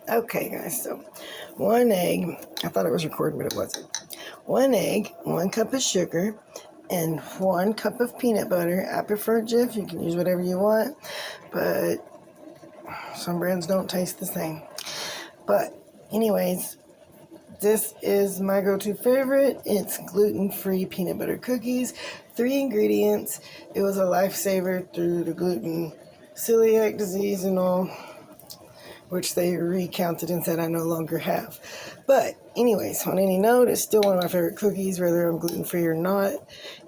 Okay, guys, so 1 egg. I thought it was recording, but it wasn't. 1 egg, 1 cup of sugar, and 1 cup of peanut butter. I prefer Jif. You can use whatever you want, but some brands don't taste the same. But anyways, this is my go-to favorite. It's gluten-free peanut butter cookies. 3 ingredients. It was a lifesaver through the gluten celiac disease and all, which they recounted and said I no longer have. But anyways, on any note, it's still one of my favorite cookies, whether I'm gluten-free or not.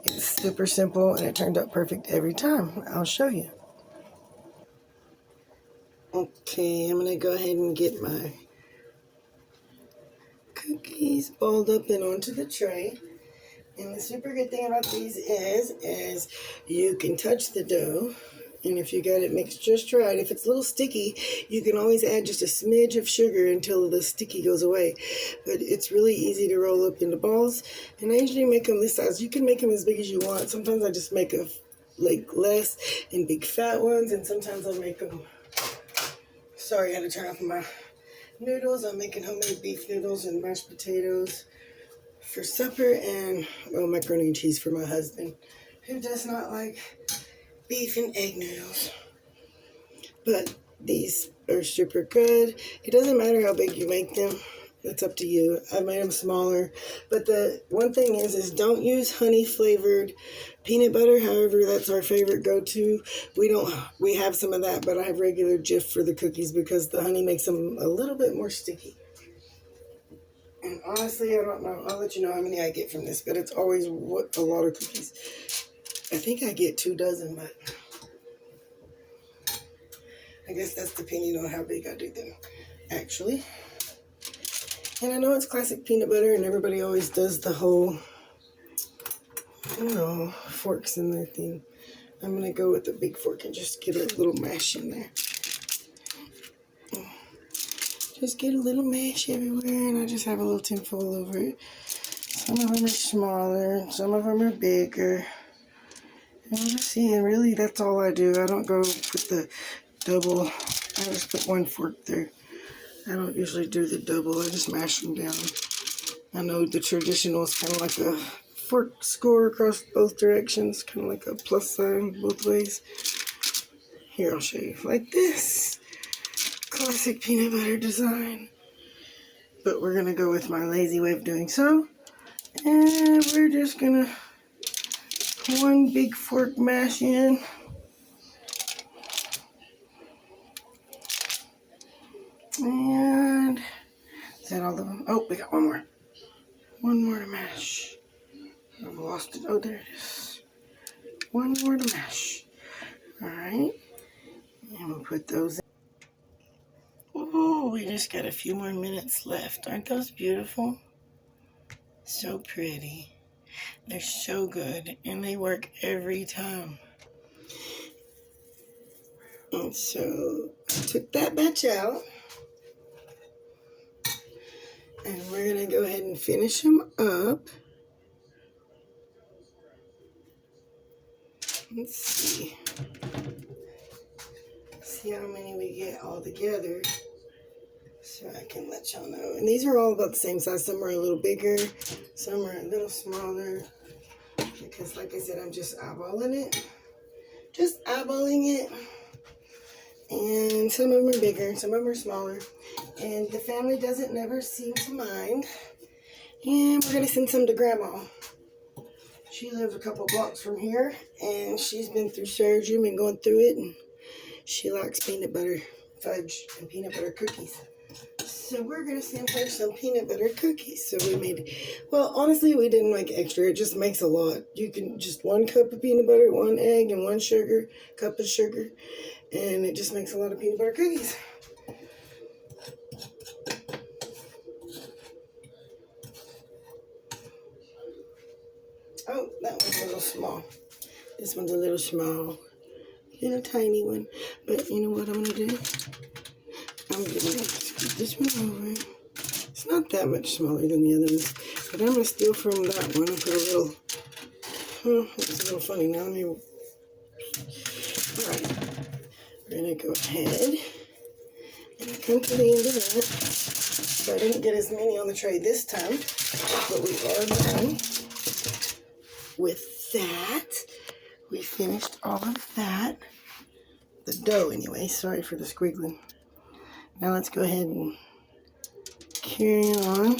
It's super simple, and it turned out perfect every time. I'll show you. Okay, I'm going to go ahead and get my cookies balled up and onto the tray. And the super good thing about these is you can touch the dough. And if you got it mixed just right, if it's a little sticky, you can always add just a smidge of sugar until the sticky goes away. But it's really easy to roll up into balls. And I usually make them this size. You can make them as big as you want. Sometimes I just make less and big fat ones. And sometimes I'll make them... Sorry, I had to turn off my noodles. I'm making homemade beef noodles and mashed potatoes for supper, and macaroni and cheese for my husband, who does not like beef and egg noodles. But these are super good. It doesn't matter how big you make them. It's up to you. I made them smaller. But the one thing is don't use honey flavored peanut butter. However, that's our favorite go-to. We have some of that, but I have regular Jif for the cookies because the honey makes them a little bit more sticky. And honestly, I don't know. I'll let you know how many I get from this, but it's always a lot of cookies. I think I get 2 dozen, but I guess that's depending on how big I do them, actually. And I know it's classic peanut butter, and everybody always does the whole, forks in their thing. I'm going to go with the big fork and just get a little mash in there. Just get a little mash everywhere, and I just have a little tinfoil over it. Some of them are smaller, some of them are bigger. And we'll just see, and really that's all I do. I don't go with the double. I just put 1 fork through. I don't usually do the double. I just mash them down. I know the traditional is kind of like a fork score across both directions, kind of like a plus sign both ways. Here, I'll show you like this. Classic peanut butter design. But we're going to go with my lazy way of doing so. And we're just going to 1 big fork mash in. And is that all of them? Oh, we got 1 more. 1 more to mash. I've lost it. Oh, there it is. 1 more to mash. Alright. And we'll put those in. Oh, we just got a few more minutes left. Aren't those beautiful? So pretty. They're so good. And they work every time. And so I took that batch out. And we're going to go ahead and finish them up. Let's see. See how many we get all together, so I can let y'all know. And these are all about the same size. Some are a little bigger, some are a little smaller, because like I said, I'm just eyeballing it. Just eyeballing it. And some of them are bigger, some of them are smaller. And the family doesn't never seem to mind. And we're going to send some to Grandma. She lives a couple blocks from here, and she's been through surgery and going through it, and she likes peanut butter fudge and peanut butter cookies. So we're going to send her some peanut butter cookies. So we made, well, honestly, we didn't make extra. It just makes a lot. You can just 1 cup of peanut butter, 1 egg, and 1 cup of sugar. And it just makes a lot of peanut butter cookies. Oh, that one's a little small. This one's a little small. Little tiny one. But you know what I'm going to do? I'm going to scoop this one over. It's not that much smaller than the other ones. But I'm going to steal from that one and put a little... it's a little funny now. Alright. We're going to go ahead and come to the end of that. So I didn't get as many on the tray this time, but we are done with that. We finished all of that. The dough anyway, sorry for the squiggling. Now let's go ahead and carry on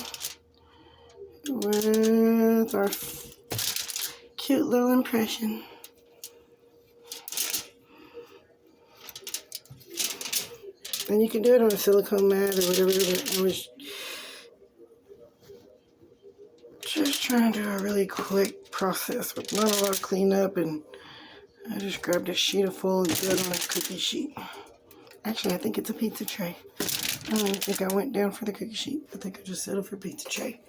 with our cute little impression. And you can do it on a silicone mat or whatever, but I was just trying to do a really quick process with not a lot of cleanup, and I just grabbed a sheet of folded dough on a cookie sheet. Actually, I think it's a pizza tray. I don't even think I went down for the cookie sheet. I think I just settled for pizza tray.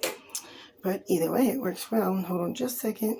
But either way, it works well. Hold on just a second.